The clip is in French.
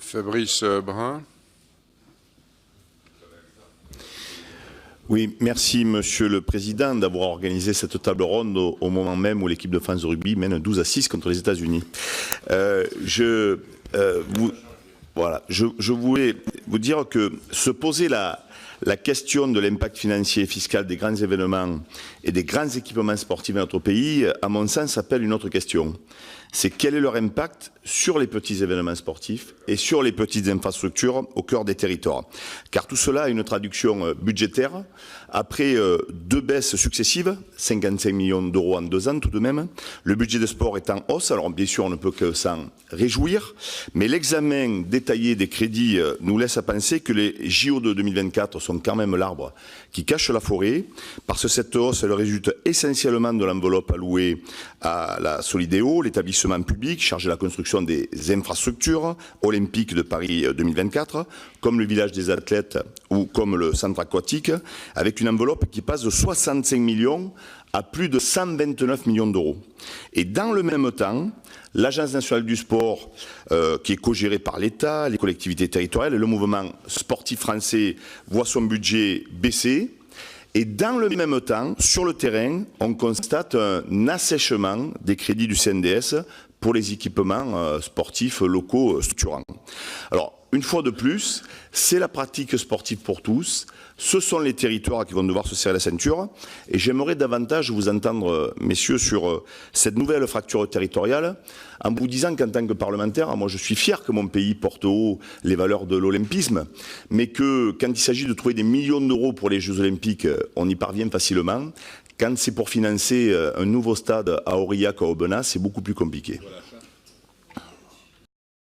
Fabrice Brun. Oui, merci Monsieur le Président d'avoir organisé cette table ronde au moment même où l'équipe de France de rugby mène 12-6 contre les États-Unis. Je voulais vous dire que se poser la question de l'impact financier et fiscal des grands événements et des grands équipements sportifs dans notre pays, à mon sens, appelle une autre question. C'est quel est leur impact sur les petits événements sportifs et sur les petites infrastructures au cœur des territoires. Car tout cela a une traduction budgétaire. Après deux baisses successives, 55 millions d'euros en 2 ans tout de même, le budget de sport est en hausse. Alors bien sûr, on ne peut que s'en réjouir, mais l'examen détaillé des crédits nous laisse à penser que les JO de 2024 sont quand même l'arbre qui cache la forêt, parce que cette hausse, elle résulte essentiellement de l'enveloppe allouée à la Solideo, l'établissement public chargé de la construction des infrastructures olympiques de Paris 2024, comme le village des athlètes ou comme le centre aquatique, avec une enveloppe qui passe de 65 millions à plus de 129 millions d'euros. Et dans le même temps, l'Agence nationale du sport, qui est co-gérée par l'État, les collectivités territoriales et le mouvement sportif français, voit son budget baisser. Et dans le même temps, sur le terrain, on constate un assèchement des crédits du CNDS pour les équipements sportifs locaux structurants. Alors, une fois de plus, c'est la pratique sportive pour tous. Ce sont les territoires qui vont devoir se serrer la ceinture. Et j'aimerais davantage vous entendre, messieurs, sur cette nouvelle fracture territoriale, en vous disant qu'en tant que parlementaire, moi je suis fier que mon pays porte haut les valeurs de l'olympisme, mais que quand il s'agit de trouver des millions d'euros pour les Jeux olympiques, on y parvient facilement. Quand c'est pour financer un nouveau stade à Aurillac ou à Aubenas, c'est beaucoup plus compliqué. Voilà.